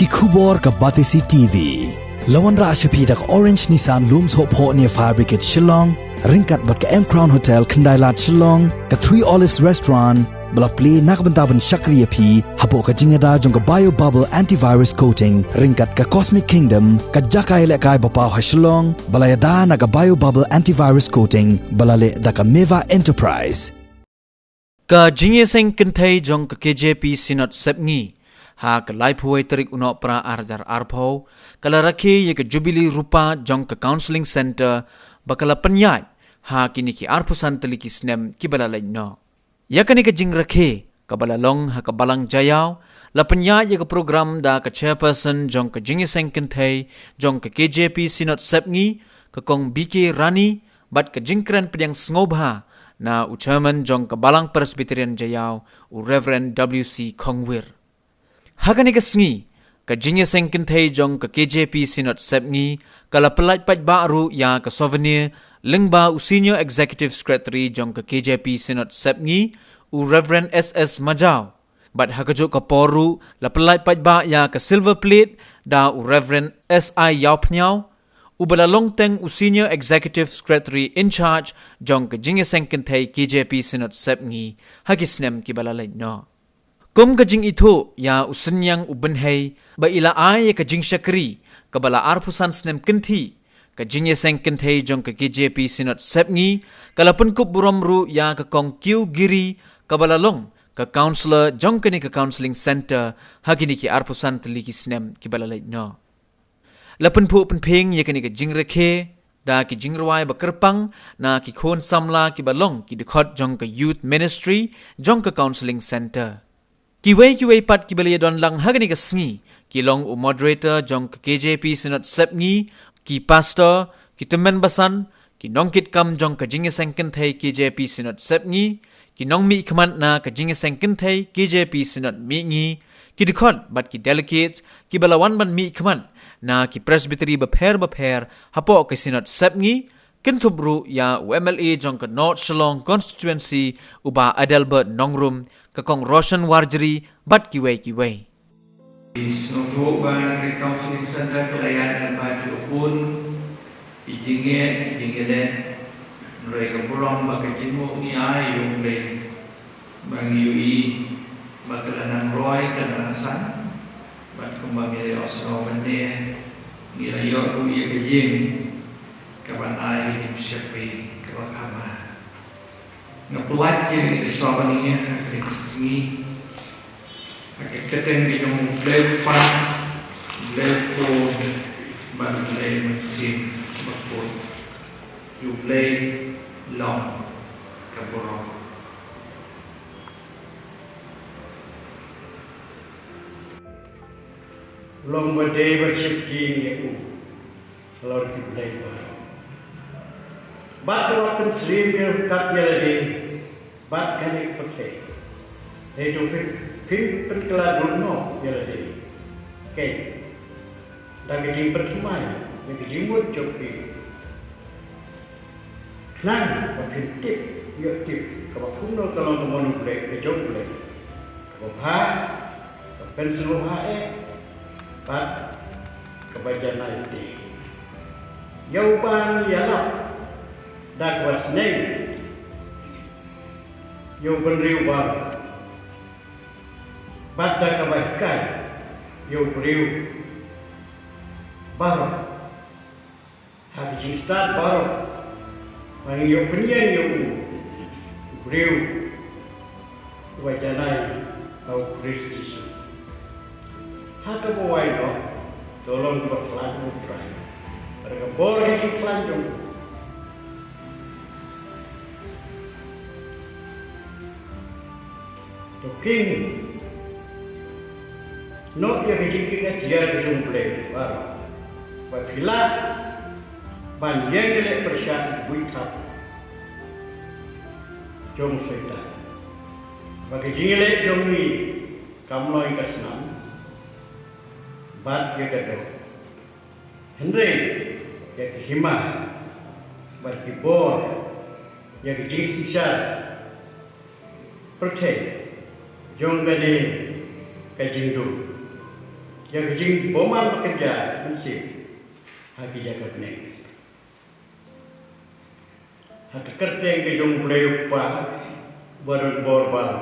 ki khubor ka Batisi TV. Lawan ra ashapi dak Orange Nissan Looms Hope Ho near Fire Brigade Shillong, ringkat bat ka M Crown Hotel Kynthei Lat Shillong, ka Three Olives Restaurant, bala play nakbantaban Shakriya P, hapo ka jingada jong ka Bio Bubble Antivirus Coating, ringkat ka Cosmic Kingdom, ka Jakai Lekai Bapaw ha Shillong, bala yada na ka Bio Bubble Antivirus Coating, bala le da ka Meva Enterprise. Ka Jingïaseng Kynthei Jong ka KJP Synod Sepngi, ha ka lai phuai tarik uno pra arjar arpho, kala rakhi ye ka Jubilee Rupa Jong ka Counselling Center, bakala panyai, ha kini ki arpusan teliki Snem ki bala lai no. Yakani ka jing rakhe, ka bala long ha ka balang jayaw, la panyai ye ka program da ka chairperson Jong ka Jingïaseng Kynthei, Jong ka KJP Synod Sepngi, ka kong BK Rani, bat ka jingkran pedyang sngoba, na uchairman Jong ka balang Presbyterian jayaw, u Reverend W.C. Kongwir. Hakani ka sngi, ka Jingïaseng Kynthei Jong ka KJP Synod Sepngi, kala pelat pat baru ya ka souvenir, lingba u Senior Executive Secretary Jong ka KJP Synod Sepngi, u Reverend S.S. Majaw. Bat hakajuk ka poru, la pelat pat ba ya ka silver plate, da u Reverend S.I. Yaupnyaw, u balalong teng u Senior Executive Secretary in charge Jong ka Jingïaseng Kynthei KJP Synod Sepngi, hakisnem ki balalay no. Kum ka jing ito ya usenyang ubenhei ba ila ay ka jing syakri ka bala arpusan Snem Kynthei ka Jingïaseng Kynthei Jong ka KJP Synod Sepngi kalapun kup buromru ya ka kong kiu giri ka balalong ka counselor Jong ka ni ka counseling center hakini ki arpusan teliki Snem ki balalay no. Lapun pu penping ya ka ni ka jing rekhe da ki jing rawai ba kerpang na ki khon samla ki balong ki dekhot Jong ka youth ministry Jong ka counseling center. Kiway pat kibali don lang hagani ka sngi, kilong u moderator Jong ka KJP Synod Sepngi, ki pastor, ki temen basan, ki nongkit kam Jong ka Jingïaseng Kynthei KJP Synod Sepngi, ki nong mi ikman na ka Jingïaseng Kynthei KJP Synod Mingi, ki dikot bat ki delegates, ki balawan ban mi ikman na ki presbytery bapher hapo ka Synod Sepngi, kintubru ya UMLA Jong ka North Shillong constituency uba Adelbert Nongrum, kakong Roshan Warjeri bat kiway. Snowfall ba ke counseling center kelayan ba pun ijinge re ka buram ba ke jimu ni ai yung le bang yui ba kelanan roy kelanan san bat kumbang ile osno bende ni ayo ru ye ke jing kaban ai kim syafri kelakama ngapulat je sabaninya krisi keteng di jong lepan lepo ban le mesin bakut yu le long kaboro long bade bersyukur aku lor kibdai ba bat waktu sering kat jadi bat kali pakai itu pin perkelar no jadi oke dah kita percuma ya kita jemput copi nang pakai tip ya tip kalau kuno kalau teman boleh kejong boleh kalau pensil bat kebaca nanti jawaban ialah dak wasneng yo benriu bar bat dak kabaikan yo beriu bar habis start bar mang yo penyen yo beriu wajanai au Kristus hata bawai no tolong berkelan utrai ada boleh iklan dong. King no ya kecil dia dijumpai baru bila banyak lek persyarat buitap Jong setan bagi jilek Jong ni kamloi kasnam bat ya gado Henry ya hima bagi bor ya kisah percaya Jong gade kajindu yang jing boman bekerja mensih haki jaga bening haki kerteng ke jong bulai upah barun borbal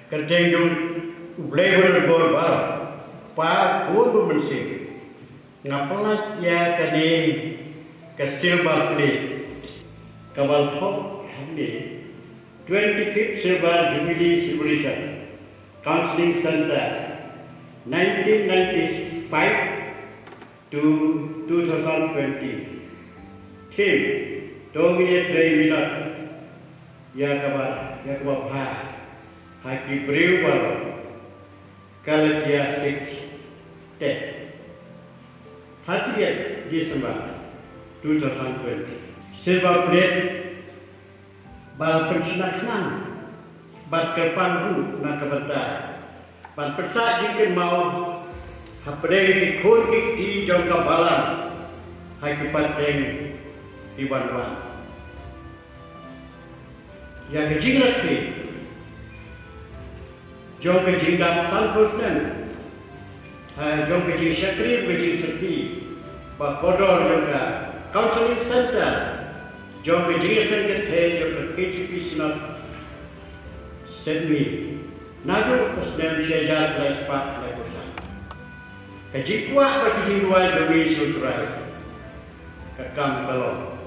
kerteng jong bulai barun borbal pa pun mensih ngapelas ya kani ke silver plate kawal thok hamni 25th Silver Jubilee Celebration, Counselling Center, 1995 to 2020. Theme, Dominate 3 minutes, Yakaba Pha, Haki Brewer, Galatia 6, 10. 30th December 2020. Silver Plate, bal pensenang bat kerpanru na kebenta ban persa jikin mau hapdei khun di jong kabalan hai kipateng di wan yang kejingrat jong kejingdap santos nem jong kejing syakri kejing sepi ba kodor jong ka counseling center Jong Jingïaseng Kynthei jong KGP Synod Sepngi Nagu Snem Syajat Lespat Lepusan Kajikwa Kajing Dua Demi Suturai Kekam Kalong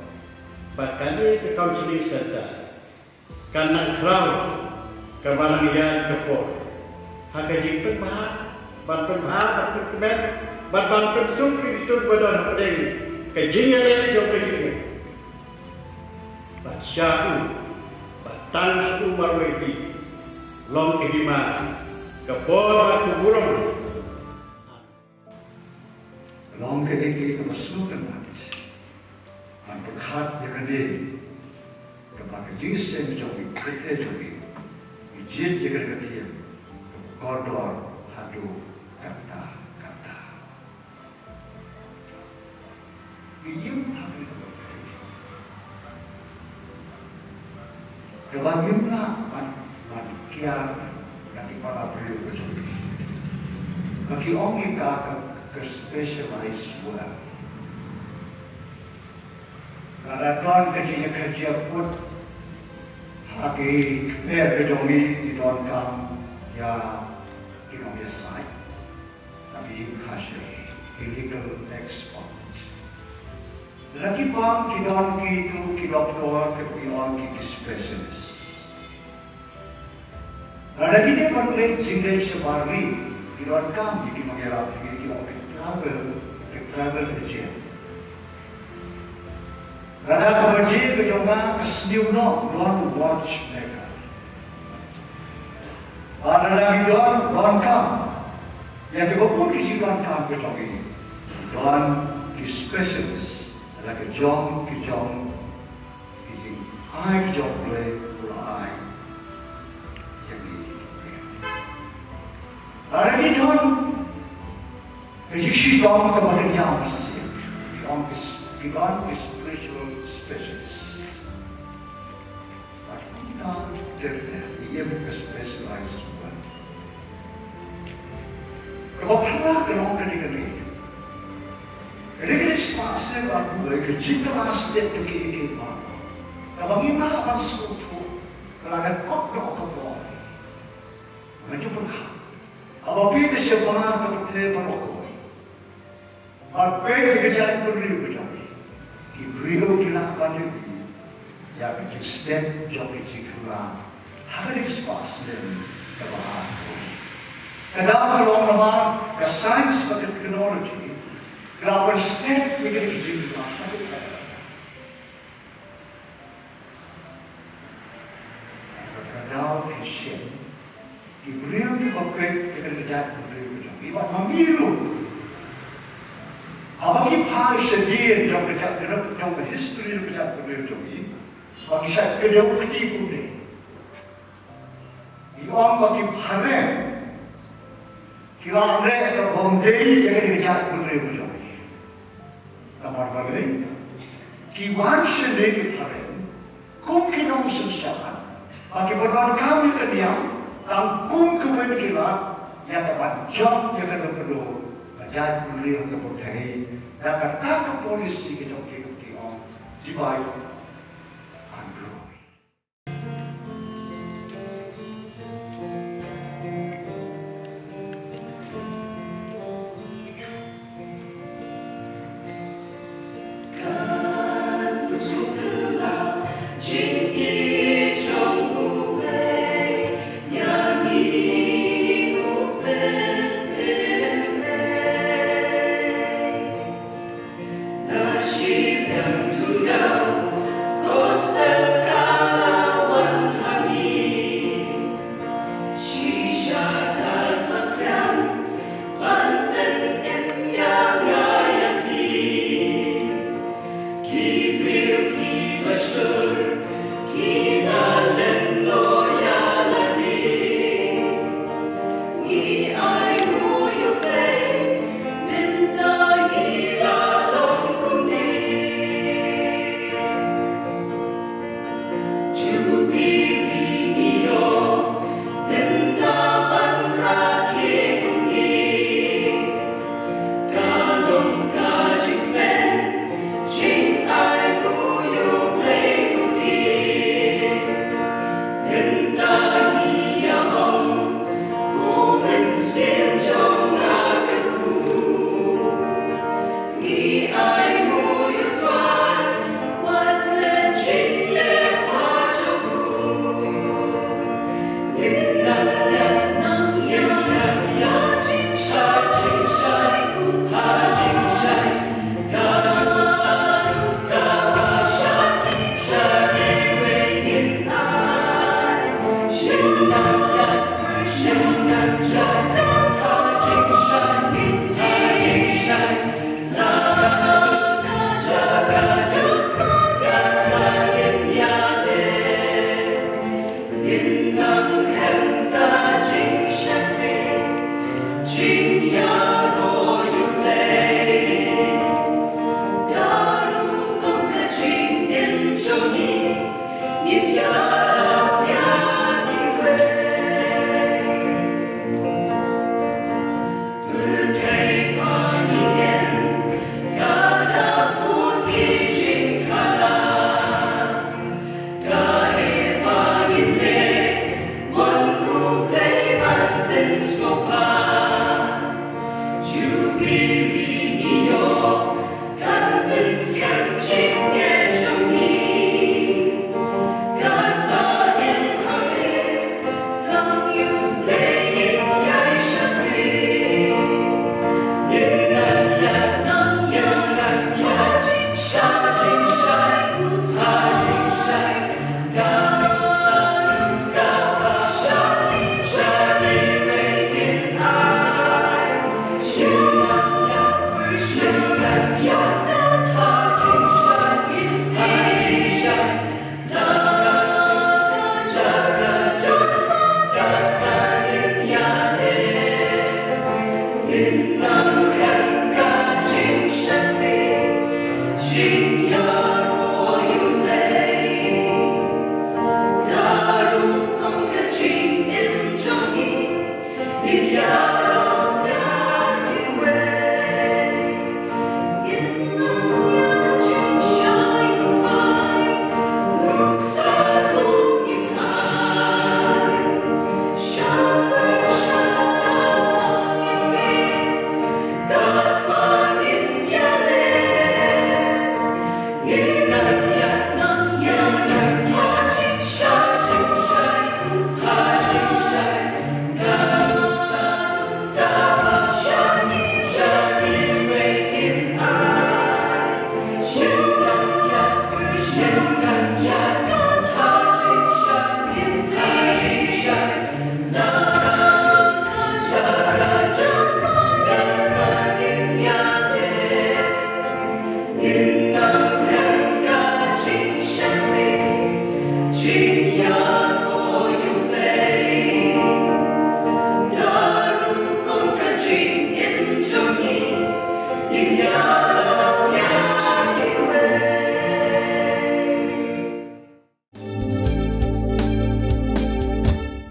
Bakani ke Counselling Center Kanang Krau Kebalang Ya Kepor Hakajing Penbahat Ban Penbahat Ban Penkemen Ban Pensuk Itu Badan Pedeng Kajingnya Jong Kajingnya Syahу, batang suku marwedi, long kehimat, kebor batu burung. Long kehimat kebesutan mati, berkat yang ada, kepada Jingïaseng jogi, Kynthei jogi, ijin jaga ketiak, kodor hadu kata. Iyum habis. Kebangimlah kian dari para beliau berjumpa. Bagi orang yang ke spesialis buat. Karena tuan kerja pun hati berjumpa di tuan kam ya Jingïaseng, tapi kasih illegal export. Lagi bang kidon ki doktor ki specialist. Lagi dia berlek jinggai sebari kidon kam ki mengira ki travel agent. Lada kabaji ke jonga kesniu no don watchmaker. Ada lagi don kam yang kebuput ki jinggan kam ke jongi don ki specialist. Lagi Jong, Jing, Jong boleh mulai jadi. Lagi Jong, jadi Jong kemudian jauh sih. Jong is spiritual specialist. Tapi kita dia bukan specialized one. Kalau pernah kenal kali. Regret spase baru ke Jingïaseng itu ke mana? Kalau gimana apa suatu kalau ada kok boy, macam berkah. Kalau pilih sebenarnya kebetulan berokok, apa yang kerja beriu macam ni? Beriu kila banyak, ya kerja Snem job Jingïaseng, hari spase kebahan. Kadang kalau nama ke sains pakai teknologi. Kalau Snem mikir Jingïaseng, kalau Christian, beliau juga kerja beliau juga. Ibarat memiru. Abang kita sedih jauh kerja jauh history kerja beliau juga. Bagi saya kerja ketipu ni. Iorang bagi parem. Kira anda ke Bombay jangan kerja beliau juga. Kamar balik, kiwan sendiri kita rem, kum kinong sensiakan, bagi berdoa kami ke dia, dan kum kemudian kita nhà các bạn Jong nhà các đồ và đại riêng các bộ thầy đã cả các policy cái trong cái ông divide and rule. Yeah.